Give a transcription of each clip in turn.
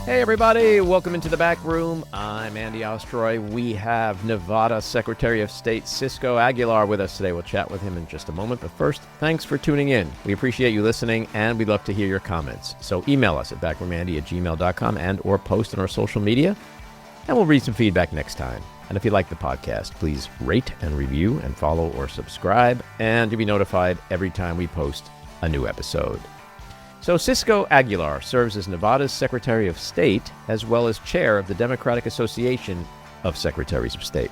Hey everybody, welcome into the back room. I'm Andy Ostroy. We have Nevada Secretary of State Cisco Aguilar with us today. We'll chat with him in just a moment, but first, thanks for tuning in. We appreciate you listening, and we'd love to hear your comments. So email us at backroomandy@gmail.com and or post on our social media, and we'll read some feedback next time. And if you like the podcast, please rate and review and follow or subscribe, and you'll be notified every time we post a new episode. So Cisco Aguilar serves as Nevada's Secretary of State, as well as chair of the Democratic Association of Secretaries of State.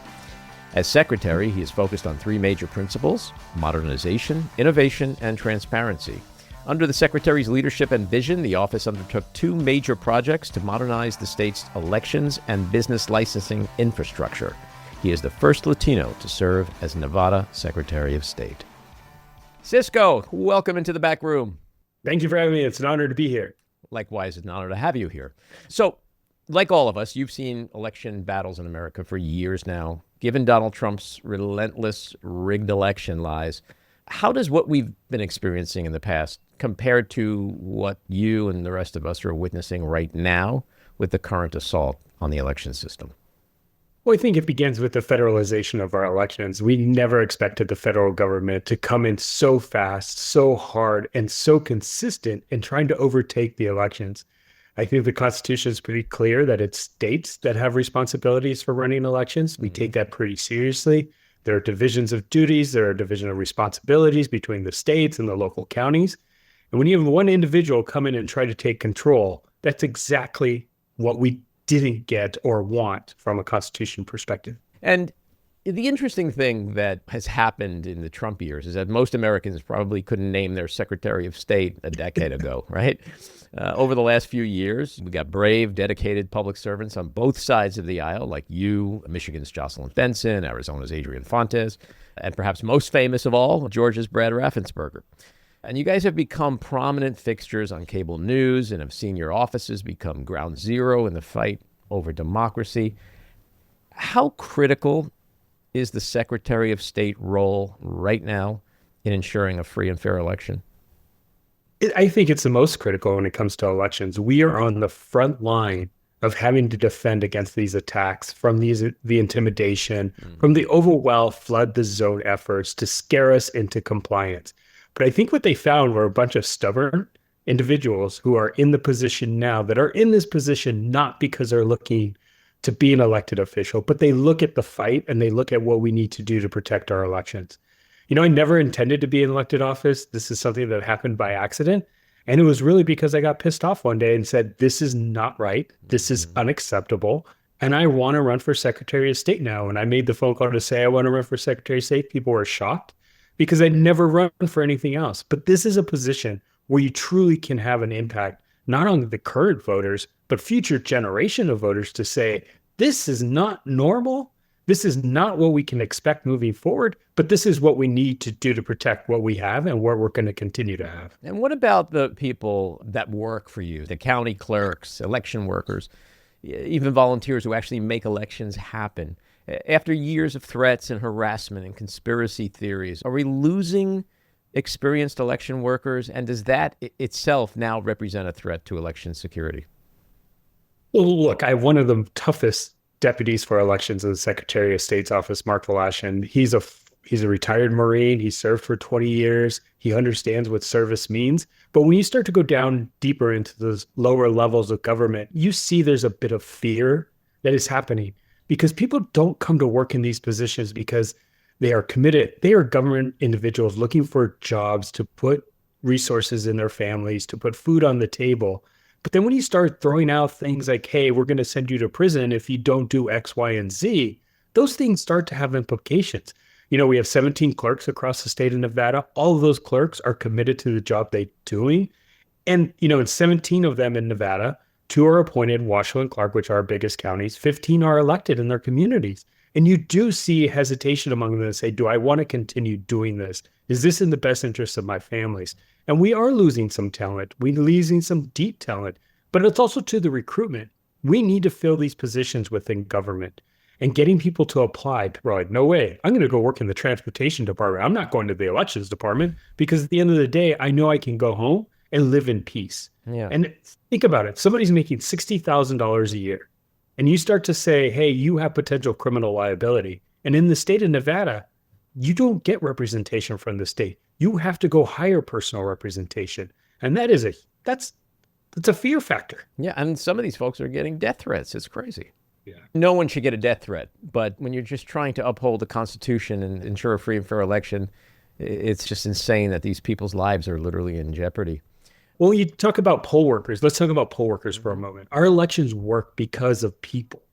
As secretary, he is focused on three major principles: modernization, innovation, and transparency. Under the secretary's leadership and vision, the office undertook two major projects to modernize the state's elections and business licensing infrastructure. He is the first Latino to serve as Nevada Secretary of State. Cisco, welcome into the back room. Thank you for having me. It's an honor to be here. Likewise, it's an honor to have you here. So, like all of us, you've seen election battles in America for years now. Given Donald Trump's relentless rigged election lies, how does what we've been experiencing in the past compare to what you and the rest of us are witnessing right now with the current assault on the election system? Well, I think it begins with the federalization of our elections. We never expected the federal government to come in so fast, so hard, and so consistent in trying to overtake the elections. I think the Constitution is pretty clear that it's states that have responsibilities for running elections. We take that pretty seriously. There are divisions of duties. There are division of responsibilities between the states and the local counties. And when you have one individual come in and try to take control, that's exactly what we didn't get or want from a Constitution perspective. And the interesting thing that has happened in the Trump years is that most Americans probably couldn't name their Secretary of State a decade ago, right? Over the last few years, we got brave, dedicated public servants on both sides of the aisle, like you, Michigan's Jocelyn Benson, Arizona's Adrian Fontes, and perhaps most famous of all, Georgia's Brad Raffensperger. And you guys have become prominent fixtures on cable news and have seen your offices become ground zero in the fight over democracy. How critical is the Secretary of State role right now in ensuring a free and fair election? I think it's the most critical when it comes to elections. We are on the front line of having to defend against these attacks, from the intimidation, from the overwhelm, flood the zone efforts to scare us into compliance. But I think what they found were a bunch of stubborn individuals who are in the position now, that are in this position not because they're looking to be an elected official, but they look at the fight and they look at what we need to do to protect our elections. You know, I never intended to be in elected office. This is something that happened by accident. And it was really because I got pissed off one day and said, this is not right. This is unacceptable. And I want to run for Secretary of State now. And I made the phone call to say I want to run for Secretary of State. People were shocked, because I'd never run for anything else. But this is a position where you truly can have an impact, not on the current voters, but future generation of voters, to say, this is not normal. This is not what we can expect moving forward, but this is what we need to do to protect what we have and what we're going to continue to have. And what about the people that work for you, the county clerks, election workers, even volunteers who actually make elections happen? After years of threats and harassment and conspiracy theories, are we losing experienced election workers? And does that itself now represent a threat to election security? Well, look, I have one of the toughest deputies for elections in the Secretary of State's office, Mark Velashan. He's a retired Marine. He served for 20 years. He understands what service means. But when you start to go down deeper into those lower levels of government, you see there's a bit of fear that is happening, because people don't come to work in these positions because they are committed. They are government individuals looking for jobs to put resources in their families, to put food on the table. But then when you start throwing out things like, hey, we're going to send you to prison if you don't do X, Y, and Z, those things start to have implications. You know, we have 17 clerks across the state of Nevada. All of those clerks are committed to the job they're doing. And, you know, in 17 of them in Nevada, 2 are appointed, Washoe and Clark, which are our biggest counties. 15 are elected in their communities. And you do see hesitation among them to say, do I want to continue doing this? Is this in the best interest of my families? And we are losing some talent. We're losing some deep talent. But it's also to the recruitment. We need to fill these positions within government. And getting people to apply, right? No way. I'm going to go work in the transportation department. I'm not going to the elections department, because at the end of the day, I know I can go home and live in peace. Yeah. And think about it. Somebody's making $60,000 a year, and you start to say, hey, you have potential criminal liability. And in the state of Nevada, you don't get representation from the state. You have to go hire personal representation. And that's a fear factor. Yeah, and some of these folks are getting death threats. It's crazy. Yeah. No one should get a death threat, but when you're just trying to uphold the Constitution and ensure a free and fair election, it's just insane that these people's lives are literally in jeopardy. Well, you talk about poll workers. Let's talk about poll workers for a moment. Our elections work because of people.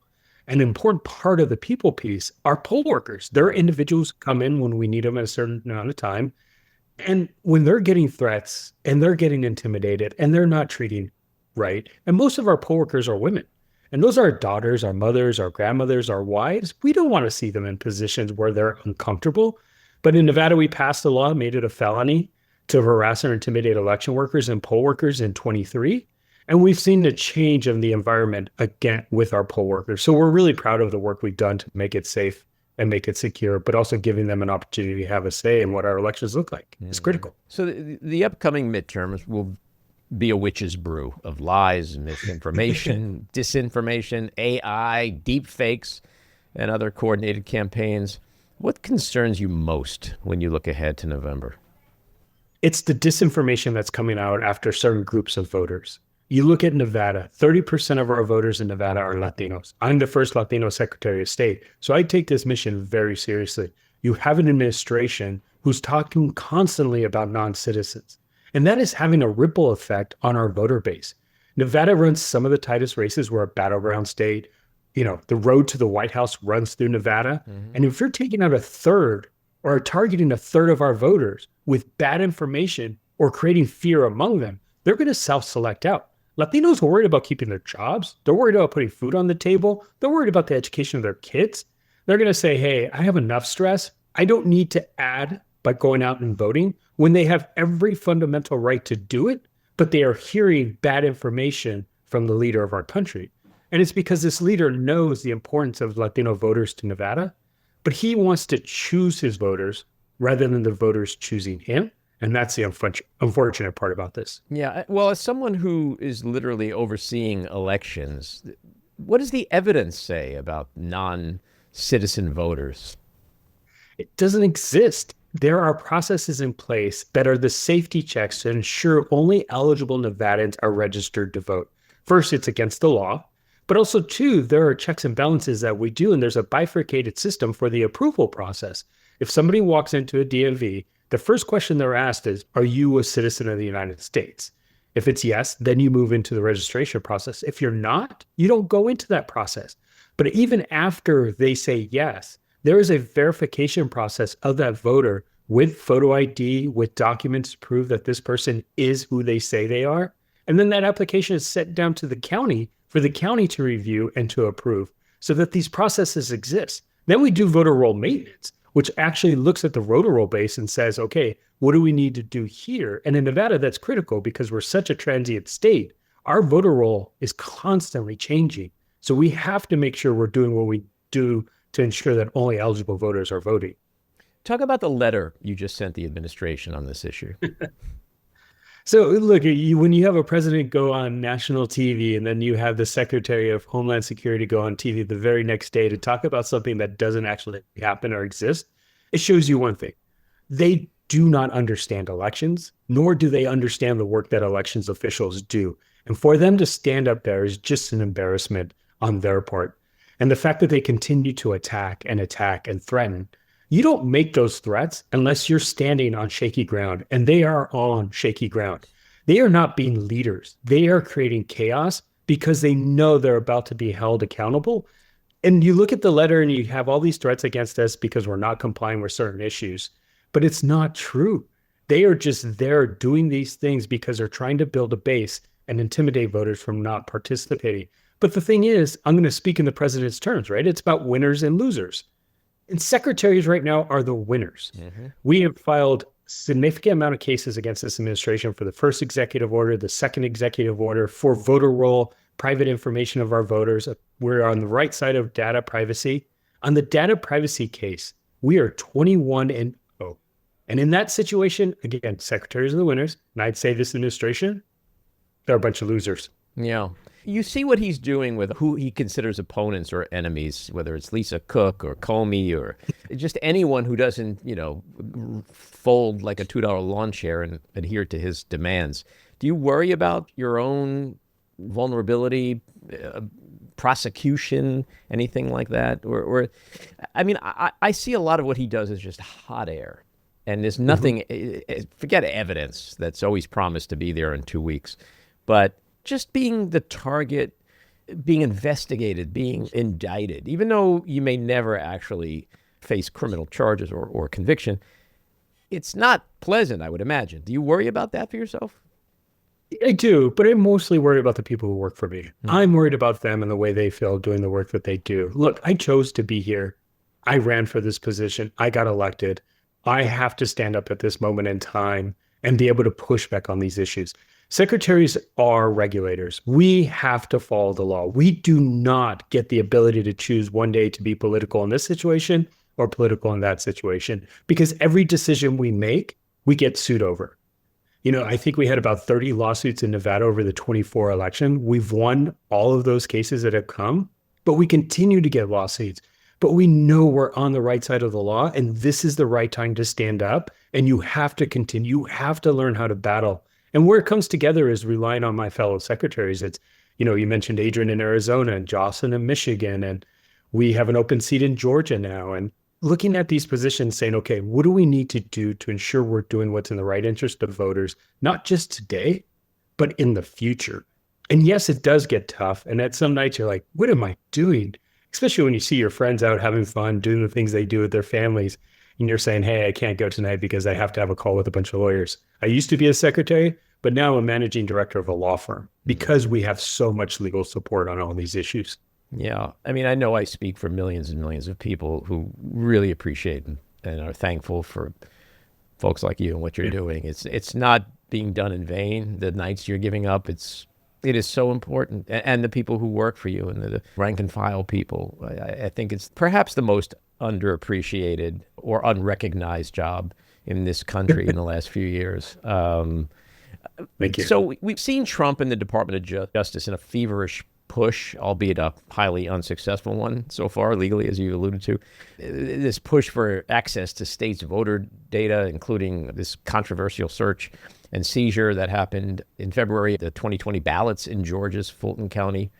An important part of the people piece are poll workers. They're individuals who come in when we need them at a certain amount of time. And when they're getting threats and they're getting intimidated and they're not treating right, and most of our poll workers are women. And those are our daughters, our mothers, our grandmothers, our wives. We don't want to see them in positions where they're uncomfortable. But in Nevada, we passed a law, made it a felony to harass or intimidate election workers and poll workers in 23. And we've seen the change in the environment again with our poll workers. So we're really proud of the work we've done to make it safe and make it secure, but also giving them an opportunity to have a say in what our elections look like. It's critical. So the upcoming midterms will be a witch's brew of lies, misinformation, disinformation, AI, deep fakes, and other coordinated campaigns. What concerns you most when you look ahead to November? It's the disinformation that's coming out after certain groups of voters. You look at Nevada, 30% of our voters in Nevada are Latinos. I'm the first Latino Secretary of State, so I take this mission very seriously. You have an administration who's talking constantly about non-citizens, and that is having a ripple effect on our voter base. Nevada runs some of the tightest races. We're a battleground state. You know, the road to the White House runs through Nevada. And if you're taking out a third or targeting a third of our voters with bad information or creating fear among them, they're going to self-select out. Latinos are worried about keeping their jobs. They're worried about putting food on the table. They're worried about the education of their kids. They're going to say, hey, I have enough stress. I don't need to add by going out and voting when they have every fundamental right to do it, but they are hearing bad information from the leader of our country. And it's because this leader knows the importance of Latino voters to Nevada, but he wants to choose his voters rather than the voters choosing him. And that's the unfortunate part about this. Yeah, well, as someone who is literally overseeing elections, what does the evidence say about non-citizen voters? It doesn't exist. There are processes in place that are the safety checks to ensure only eligible Nevadans are registered to vote. First, it's against the law, but also, two, there are checks and balances that we do, and there's a bifurcated system for the approval process. If somebody walks into a DMV, the first question they're asked is, are you a citizen of the United States? If it's yes, then you move into the registration process. If you're not, you don't go into that process. But even after they say yes, there is a verification process of that voter with photo ID, with documents to prove that this person is who they say they are. And then that application is sent down to the county for the county to review and to approve so that these processes exist. Then we do voter roll maintenance, which actually looks at the voter roll base and says, okay, what do we need to do here? And in Nevada, that's critical because we're such a transient state. Our voter roll is constantly changing. So we have to make sure we're doing what we do to ensure that only eligible voters are voting. Talk about the letter you just sent the administration on this issue. So look, when you have a president go on national TV and then you have the Secretary of Homeland Security go on TV the very next day to talk about something that doesn't actually happen or exist, it shows you one thing. They do not understand elections, nor do they understand the work that elections officials do. And for them to stand up there is just an embarrassment on their part. And the fact that they continue to attack and threaten, you don't make those threats unless you're standing on shaky ground, and they are on shaky ground. They are not being leaders. They are creating chaos because they know they're about to be held accountable. And you look at the letter and you have all these threats against us because we're not complying with certain issues, but it's not true. They are just there doing these things because they're trying to build a base and intimidate voters from not participating. But the thing is, I'm going to speak in the president's terms, right? It's about winners and losers. And secretaries right now are the winners. Mm-hmm. We have filed significant amount of cases against this administration for the first executive order, the second executive order, for voter roll, private information of our voters. We're on the right side of data privacy. On the data privacy case, we are 21-0. And in that situation, again, secretaries are the winners. And I'd say this administration, they're a bunch of losers. Yeah. You see what he's doing with who he considers opponents or enemies, whether it's Lisa Cook or Comey or just anyone who doesn't, fold like a $2 lawn chair and adhere to his demands. Do you worry about your own vulnerability, prosecution, anything like that? I see a lot of what he does as just hot air. And there's nothing, forget evidence that's always promised to be there in 2 weeks. But just being the target, being investigated, being indicted, even though you may never actually face criminal charges or conviction, it's not pleasant, I would imagine. Do you worry about that for yourself? I do, but I mostly worry about the people who work for me. I'm worried about them and the way they feel doing the work that they do. Look, I chose to be here. I ran for this position. I got elected. I have to stand up at this moment in time and be able to push back on these issues. Secretaries are regulators. We have to follow the law. We do not get the ability to choose one day to be political in this situation or political in that situation, because every decision we make, we get sued over. I think we had about 30 lawsuits in Nevada over the 24 election. We've won all of those cases that have come, but we continue to get lawsuits. But we know we're on the right side of the law, and this is the right time to stand up. And you have to continue. You have to learn how to battle. And where it comes together is relying on my fellow secretaries. It's, you mentioned Adrian in Arizona and Jocelyn in Michigan, and we have an open seat in Georgia now. And looking at these positions saying, okay, what do we need to do to ensure we're doing what's in the right interest of voters, not just today, but in the future? And yes, it does get tough. And at some nights you're like, what am I doing? Especially when you see your friends out having fun, doing the things they do with their families. And you're saying, hey, I can't go tonight because I have to have a call with a bunch of lawyers. I used to be a secretary, but now I'm a managing director of a law firm because we have so much legal support on all these issues. Yeah. I know I speak for millions and millions of people who really appreciate and are thankful for folks like you and what you're doing. It's not being done in vain. The nights you're giving up, it is so important. And the people who work for you and the rank and file people, I think it's perhaps the most underappreciated or unrecognized job in this country in the last few years. Thank you. So we've seen Trump and the Department of Justice in a feverish push, albeit a highly unsuccessful one so far, legally, as you alluded to. This push for access to states' voter data, including this controversial search and seizure that happened in February, the 2020 ballots in Georgia's Fulton County.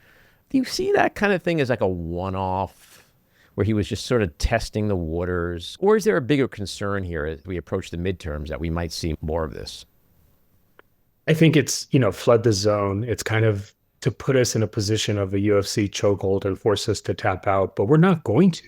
Do you see that kind of thing as like a one-off where he was just sort of testing the waters? Or is there a bigger concern here as we approach the midterms that we might see more of this? I think it's, flood the zone. It's kind of to put us in a position of a UFC chokehold and force us to tap out, but we're not going to.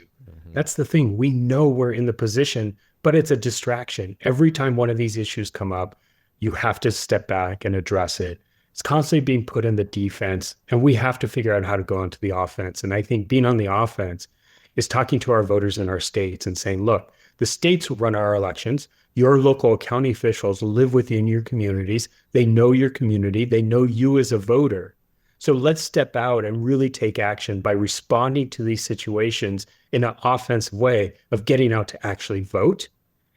That's the thing. We know we're in the position, but it's a distraction. Every time one of these issues come up, you have to step back and address it. It's constantly being put in the defense, and we have to figure out how to go into the offense. And I think being on the offense is talking to our voters in our states and saying, look, the states run our elections. Your local county officials live within your communities. They know your community. They know you as a voter. So let's step out and really take action by responding to these situations in an offensive way of getting out to actually vote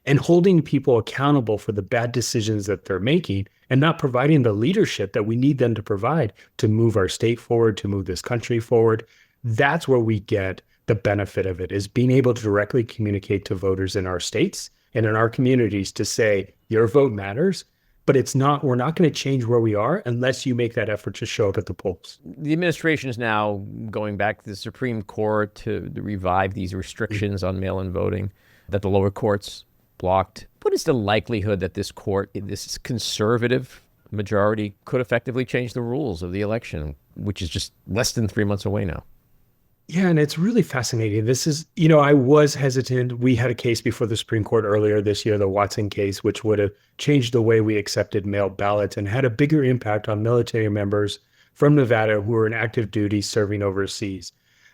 and holding people accountable for the bad decisions that they're making and not providing the leadership that we need them to provide to move our state forward, to move this country forward. That's where we get the benefit of it, is being able to directly communicate to voters in our states and in our communities to say, your vote matters, but we're not going to change where we are unless you make that effort to show up at the polls. The administration is now going back to the Supreme Court to revive these restrictions on mail-in voting that the lower courts blocked. What is the likelihood that this court, this conservative majority, could effectively change the rules of the election, which is just less than 3 months away now? Yeah, and it's really fascinating. This is, I was hesitant. We had a case before the Supreme Court earlier this year, the Watson case, which would have changed the way we accepted mail ballots and had a bigger impact on military members from Nevada who were in active duty serving overseas.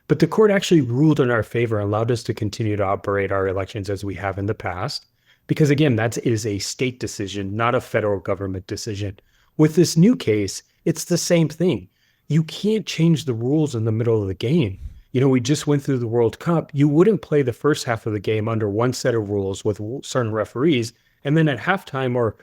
But the court actually ruled in our favor and allowed us to continue to operate our elections as we have in the past. Because again, that is a state decision, not a federal government decision. With this new case, it's the same thing. You can't change the rules in the middle of the game. We just went through the World Cup. You wouldn't play the first half of the game under one set of rules with certain referees and then at halftime or,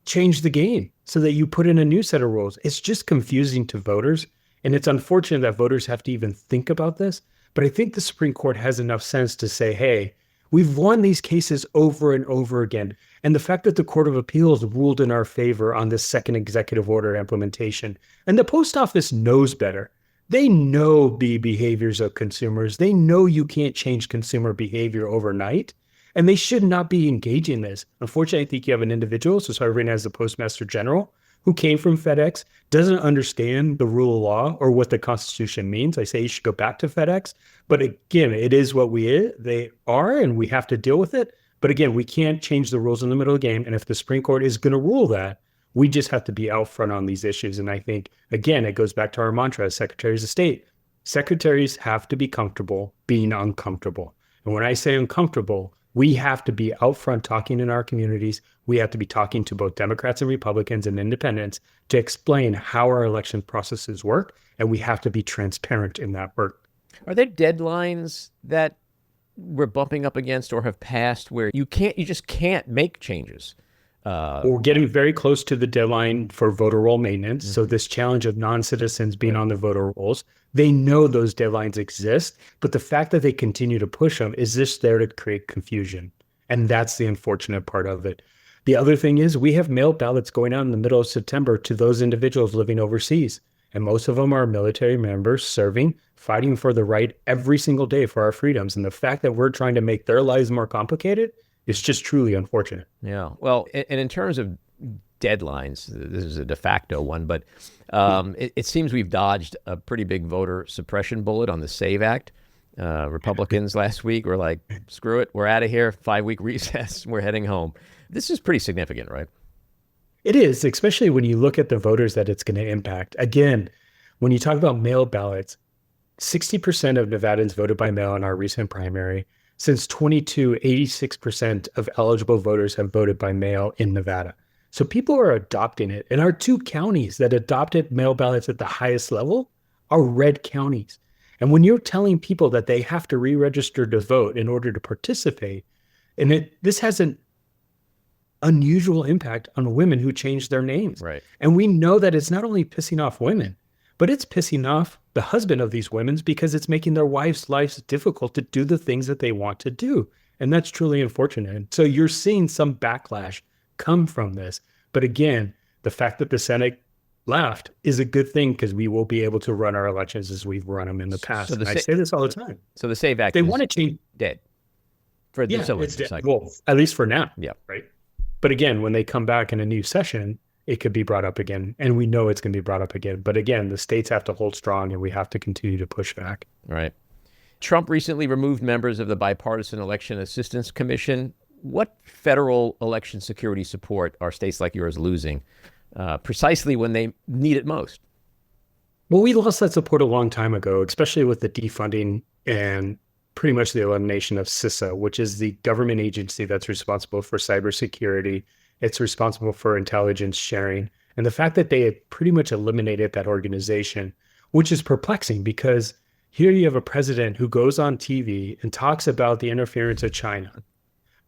change the game so that you put in a new set of rules. It's just confusing to voters. And it's unfortunate that voters have to even think about this. But I think the Supreme Court has enough sense to say, hey, we've won these cases over and over again. And the fact that the Court of Appeals ruled in our favor on this second executive order implementation, and the post office knows better. They know the behaviors of consumers. They know you can't change consumer behavior overnight, and they should not be engaging in this. Unfortunately, I think you have an individual, so serving as the Postmaster General, who came from FedEx, doesn't understand the rule of law or what the Constitution means. I say you should go back to FedEx. But again, it is what they are, and we have to deal with it. But again, we can't change the rules in the middle of the game. And if the Supreme Court is going to rule that, we just have to be out front on these issues. And I think, again, it goes back to our mantra as Secretaries of State. Secretaries have to be comfortable being uncomfortable. And when I say uncomfortable, we have to be out front talking in our communities. We have to be talking to both Democrats and Republicans and independents to explain how our election processes work. And we have to be transparent in that work. Are there deadlines that we're bumping up against or have passed where you just can't make changes? We're getting very close to the deadline for voter roll maintenance. Mm-hmm. So this challenge of non-citizens being on the voter rolls, they know those deadlines exist, but the fact that they continue to push them is just there to create confusion. And that's the unfortunate part of it. The other thing is we have mail ballots going out in the middle of September to those individuals living overseas. And most of them are military members serving, fighting for the right every single day for our freedoms. And the fact that we're trying to make their lives more complicated is just truly unfortunate. Yeah. Well, and in terms of deadlines, this is a de facto one, but it seems we've dodged a pretty big voter suppression bullet on the SAVE Act. Republicans last week were like, screw it, we're out of here, 5-week recess, we're heading home. This is pretty significant, right? It is, especially when you look at the voters that it's going to impact. Again, when you talk about mail ballots, 60% of Nevadans voted by mail in our recent primary. Since 22, 86% of eligible voters have voted by mail in Nevada. So people are adopting it. And our two counties that adopted mail ballots at the highest level are red counties. And when you're telling people that they have to re-register to vote in order to participate, and this has an unusual impact on women who change their names. Right. And we know that it's not only pissing off women, but it's pissing off the husband of these women because it's making their wives' lives difficult to do the things that they want to do. And that's truly unfortunate. So you're seeing some backlash come from this. But again, the fact that the Senate left is a good thing because we will be able to run our elections as we've run them in the past. And I say this all the time. So the SAVE Act they want to change dead for the election cycle. Well, at least for now. Yeah. Right. But again, when they come back in a new session, it could be brought up again. And we know it's going to be brought up again. But again, the states have to hold strong and we have to continue to push back. Right. Trump recently removed members of the Bipartisan Election Assistance Commission. What federal election security support are states like yours losing precisely when they need it most? Well, we lost that support a long time ago, especially with the defunding and pretty much the elimination of CISA, which is the government agency that's responsible for cybersecurity. It's responsible for intelligence sharing. And the fact that they had pretty much eliminated that organization, which is perplexing because here you have a president who goes on TV and talks about the interference of China.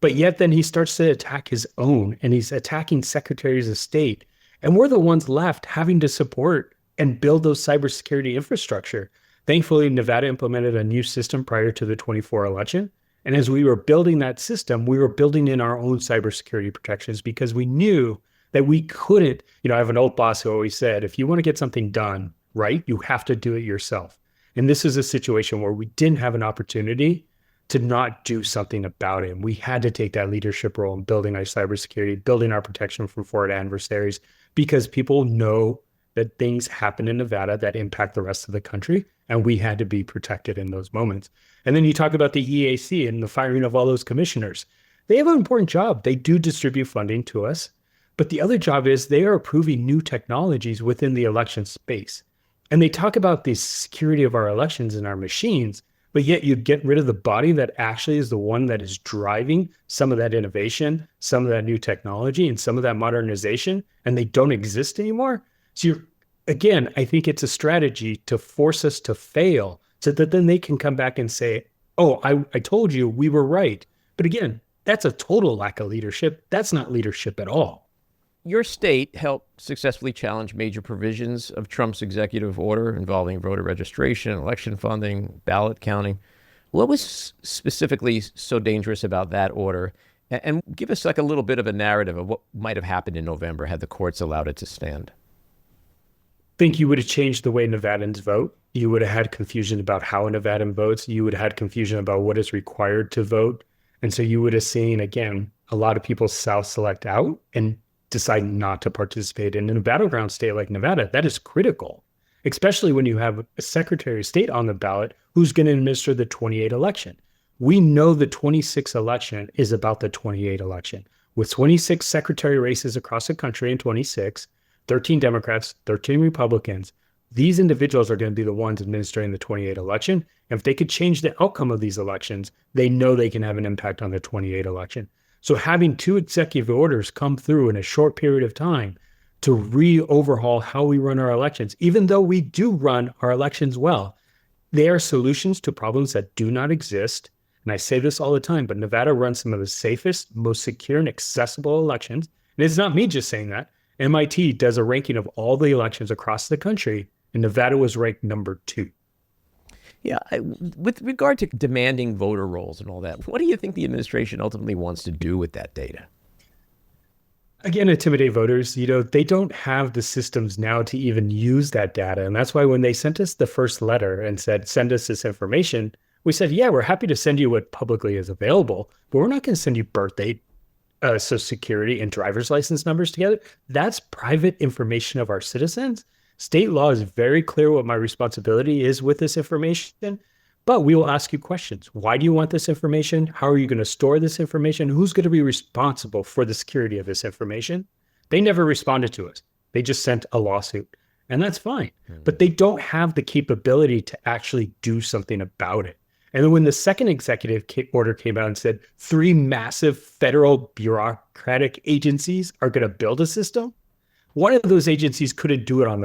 But yet then he starts to attack his own and he's attacking secretaries of state. And we're the ones left having to support and build those cybersecurity infrastructure. Thankfully, Nevada implemented a new system prior to the 24 election. And as we were building that system, we were building in our own cybersecurity protections because we knew that we couldn't, I have an old boss who always said, if you want to get something done right, you have to do it yourself. And this is a situation where we didn't have an opportunity to not do something about it. And we had to take that leadership role in building our cybersecurity, building our protection from foreign adversaries, because people know that things happen in Nevada that impact the rest of the country, and we had to be protected in those moments. And then you talk about the EAC and the firing of all those commissioners. They have an important job. They do distribute funding to us, but the other job is they are approving new technologies within the election space. And they talk about the security of our elections and our machines, but yet you get rid of the body that actually is the one that is driving some of that innovation, some of that new technology, and some of that modernization, and they don't exist anymore. So again, I think it's a strategy to force us to fail so that then they can come back and say, oh, I told you we were right. But again, That's a total lack of leadership. That's not leadership at all. Your state helped successfully challenge major provisions of Trump's executive order involving voter registration, election funding, ballot counting. What was specifically so dangerous about that order? And give us like a little bit of a narrative of what might have happened in November had the courts allowed it to stand. Think you would have changed the way Nevadans vote. You would have had confusion about how a Nevadan votes. You would have had confusion about what is required to vote. And so you would have seen, again, a lot of people self-select out and decide not to participate. And in a battleground state like Nevada, that is critical, especially when you have a Secretary of State on the ballot who's going to administer the 28 election. We know the 26 election is about the 28 election. With 26 secretary races across the country in 26, 13 Democrats, 13 Republicans, these individuals are going to be the ones administering the 28 election. And if they could change the outcome of these elections, they know they can have an impact on the 28 election. So having two executive orders come through in a short period of time to re-overhaul how we run our elections, even though we do run our elections well, they are solutions to problems that do not exist. And I say this all the time, but Nevada runs some of the safest, most secure and accessible elections. And it's not me just saying that. MIT does a ranking of all the elections across the country, and Nevada was ranked number 2. Yeah, with regard to demanding voter rolls and all that, what do you think the administration ultimately wants to do with that data? Again, intimidate voters. They don't have the systems now to even use that data. And that's why when they sent us the first letter and said, send us this information, we said, yeah, we're happy to send you what publicly is available, but we're not going to send you birthday, Social Security, and driver's license numbers together. That's private information of our citizens. State law is very clear what my responsibility is with this information, but we will ask you questions. Why do you want this information? How are you going to store this information? Who's going to be responsible for the security of this information? They never responded to us. They just sent a lawsuit, and that's fine. But they don't have the capability to actually do something about it. And then when the second executive order came out and said 3 massive federal bureaucratic agencies are going to build a system, one of those agencies couldn't do it on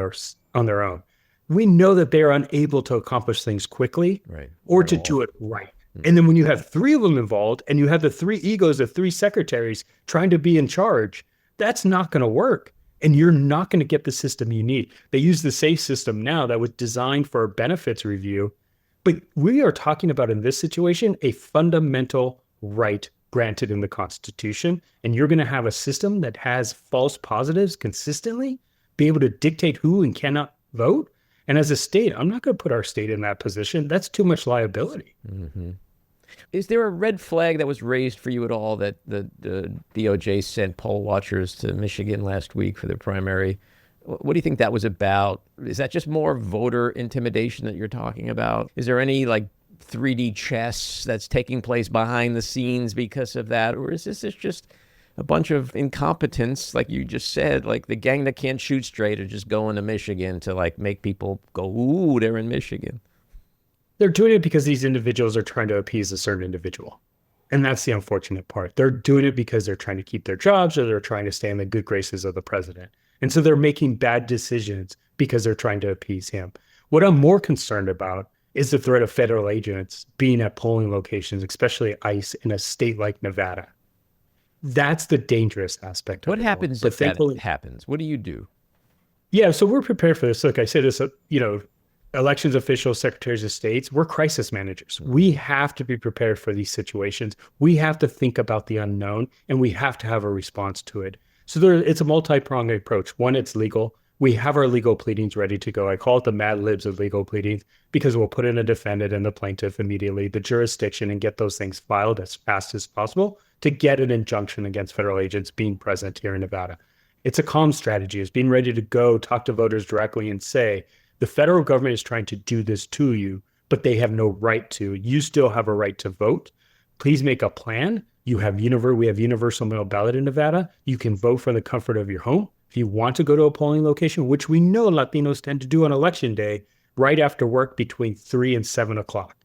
their own. We know that they are unable to accomplish things quickly or to do it right. And then when you have 3 of them involved and you have the 3 egos of 3 secretaries trying to be in charge, that's not going to work. And you're not going to get the system you need. They use the SAFE system now that was designed for a benefits review. But we are talking about, in this situation, a fundamental right granted in the Constitution. And you're going to have a system that has false positives consistently, be able to dictate who and cannot vote. And as a state, I'm not going to put our state in that position. That's too much liability. Mm-hmm. Is there a red flag that was raised for you at all that the DOJ sent poll watchers to Michigan last week for the primary? What do you think that was about? Is that just more voter intimidation that you're talking about? Is there any like 3D chess that's taking place behind the scenes because of that? Or is this just a bunch of incompetence, like you just said, like the gang that can't shoot straight are just going to Michigan to like make people go, ooh, they're in Michigan? They're doing it because these individuals are trying to appease a certain individual. And that's the unfortunate part. They're doing it because they're trying to keep their jobs or they're trying to stay in the good graces of the president. And so they're making bad decisions because they're trying to appease him. What I'm more concerned about is the threat of federal agents being at polling locations, especially ICE in a state like Nevada. That's the dangerous aspect. What happens if that happens? What do you do? Yeah, so we're prepared for this. Like I said, this, elections officials, secretaries of states, we're crisis managers. We have to be prepared for these situations. We have to think about the unknown and we have to have a response to it. So it's a multi-pronged approach. One, it's legal. We have our legal pleadings ready to go. I call it the Mad Libs of legal pleadings because we'll put in a defendant and the plaintiff immediately, the jurisdiction, and get those things filed as fast as possible to get an injunction against federal agents being present here in Nevada. It's a calm strategy. It's being ready to go, talk to voters directly and say, the federal government is trying to do this to you, but they have no right to. You still have a right to vote. Please make a plan. We have universal mail ballot in Nevada. You can vote from the comfort of your home. If you want to go to a polling location, which we know Latinos tend to do on election day, right after work between 3 and 7 o'clock.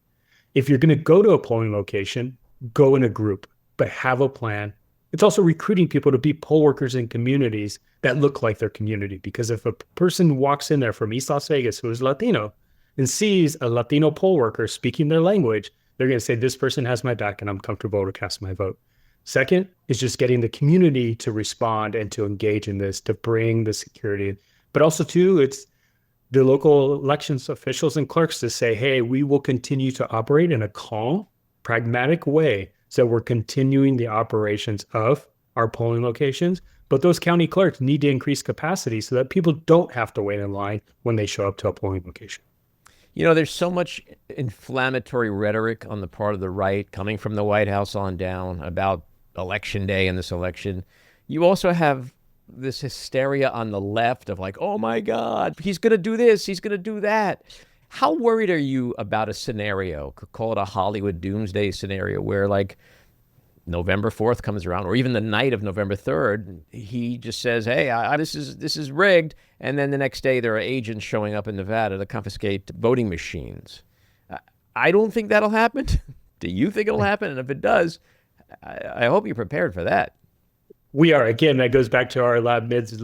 If you're going to go to a polling location, go in a group, but have a plan. It's also recruiting people to be poll workers in communities that look like their community. Because if a person walks in there from East Las Vegas who is Latino and sees a Latino poll worker speaking their language, they're going to say, this person has my back and I'm comfortable to cast my vote. Second is just getting the community to respond and to engage in this, to bring the security. But also, too, it's the local elections officials and clerks to say, hey, we will continue to operate in a calm, pragmatic way. So we're continuing the operations of our polling locations. But those county clerks need to increase capacity so that people don't have to wait in line when they show up to a polling location. You know, there's so much inflammatory rhetoric on the part of the right coming from the White House on down about election day and this election. You also have this hysteria on the left of like, oh my God, he's going to do this, he's going to do that. How worried are you about a scenario, call it a Hollywood doomsday scenario, where like November 4th comes around, or even the night of November 3rd, he just says, hey, this is rigged. And then the next day there are agents showing up in Nevada to confiscate voting machines. I don't think that'll happen. Do you think it'll happen? And if it does, I hope you're prepared for that. We are. Again, that goes back to our lab mids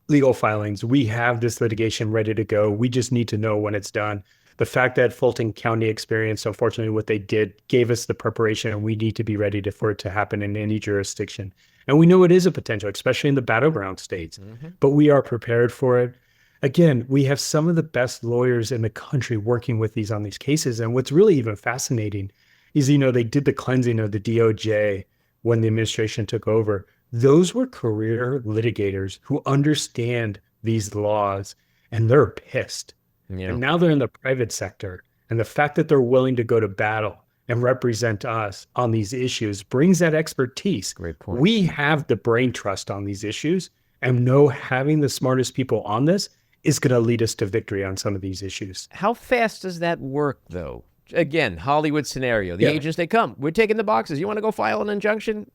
legal filings. We have this litigation ready to go. We just need to know when it's done. The fact that Fulton County experienced, unfortunately, what they did gave us the preparation, and we need to be ready for it to happen in any jurisdiction. And we know it is a potential, especially in the battleground states, but we are prepared for it. Again, we have some of the best lawyers in the country working with on these cases. And what's really even fascinating is, they did the cleansing of the DOJ when the administration took over. Those were career litigators who understand these laws, and they're pissed. Yeah. And now they're in the private sector. And the fact that they're willing to go to battle and represent us on these issues brings that expertise. Great point. We have the brain trust on these issues, and having the smartest people on this is going to lead us to victory on some of these issues. How fast does that work, though? Again, Hollywood scenario. The agents, they come. We're taking the boxes. You want to go file an injunction?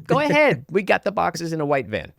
Go ahead. We got the boxes in a white van.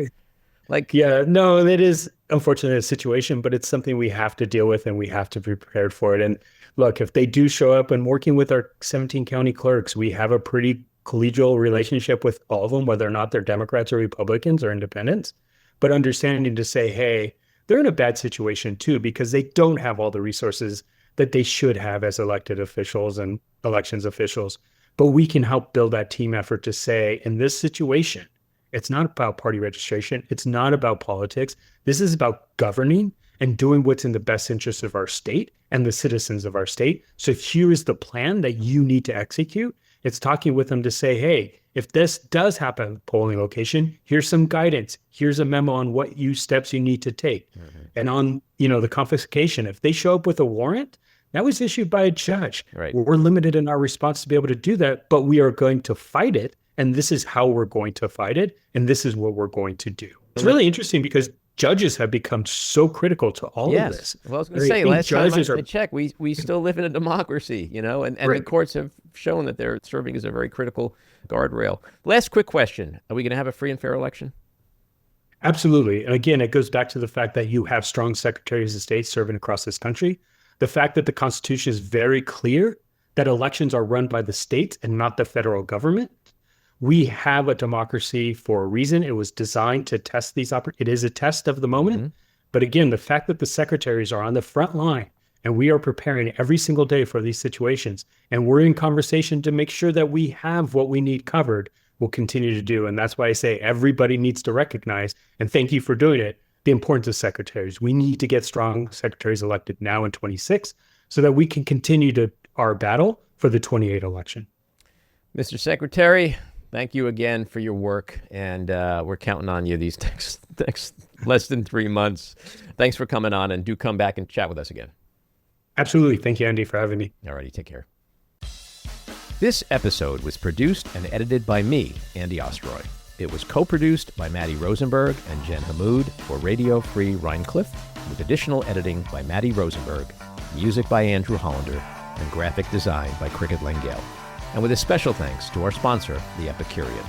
No, it is unfortunately a situation, but it's something we have to deal with, and we have to be prepared for it. And look, if they do show up, and working with our 17 county clerks, we have a pretty collegial relationship with all of them, whether or not they're Democrats or Republicans or independents, but understanding to say, hey, they're in a bad situation too, because they don't have all the resources that they should have as elected officials and elections officials. But we can help build that team effort to say, in this situation, it's not about party registration. It's not about politics. This is about governing and doing what's in the best interest of our state and the citizens of our state. So here is the plan that you need to execute. It's talking with them to say, hey, if this does happen at the polling location, here's some guidance. Here's a memo on what steps you need to take. Mm-hmm. And on, the confiscation, if they show up with a warrant, that was issued by a judge. Right. We're limited in our response to be able to do that, but we are going to fight it. And this is how we're going to fight it. And this is what we're going to do. It's really interesting because judges have become so critical to all of this. Well, I was going to say, last time I checked, we still live in a democracy, and right. The courts have shown that they're serving as a very critical guardrail. Last quick question. Are we going to have a free and fair election? Absolutely. And again, it goes back to the fact that you have strong secretaries of state serving across this country. The fact that the Constitution is very clear that elections are run by the states and not the federal government. We have a democracy for a reason. It was designed to test these opportunities. It is a test of the moment. Mm-hmm. But again, the fact that the secretaries are on the front line and we are preparing every single day for these situations, and we're in conversation to make sure that we have what we need covered, we'll continue to do. And that's why I say everybody needs to recognize, and thank you for doing it, the importance of secretaries. We need to get strong secretaries elected now in 26 so that we can continue our battle for the 28 election. Mr. Secretary, thank you again for your work, and we're counting on you these next less than 3 months. Thanks for coming on, and do come back and chat with us again. Absolutely. Thank you, Andy, for having me. All righty. Take care. This episode was produced and edited by me, Andy Ostroy. It was co-produced by Matty Rosenberg and Jen Hammoud for Radio Free Rhinecliff, with additional editing by Matty Rosenberg, music by Andrew Hollander, and graphic design by Cricket Langell. And with a special thanks to our sponsor, The Epicurean.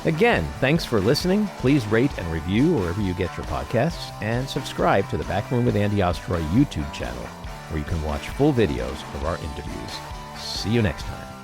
Again, thanks for listening. Please rate and review wherever you get your podcasts, and subscribe to the Backroom with Andy Ostroy YouTube channel, where you can watch full videos of our interviews. See you next time.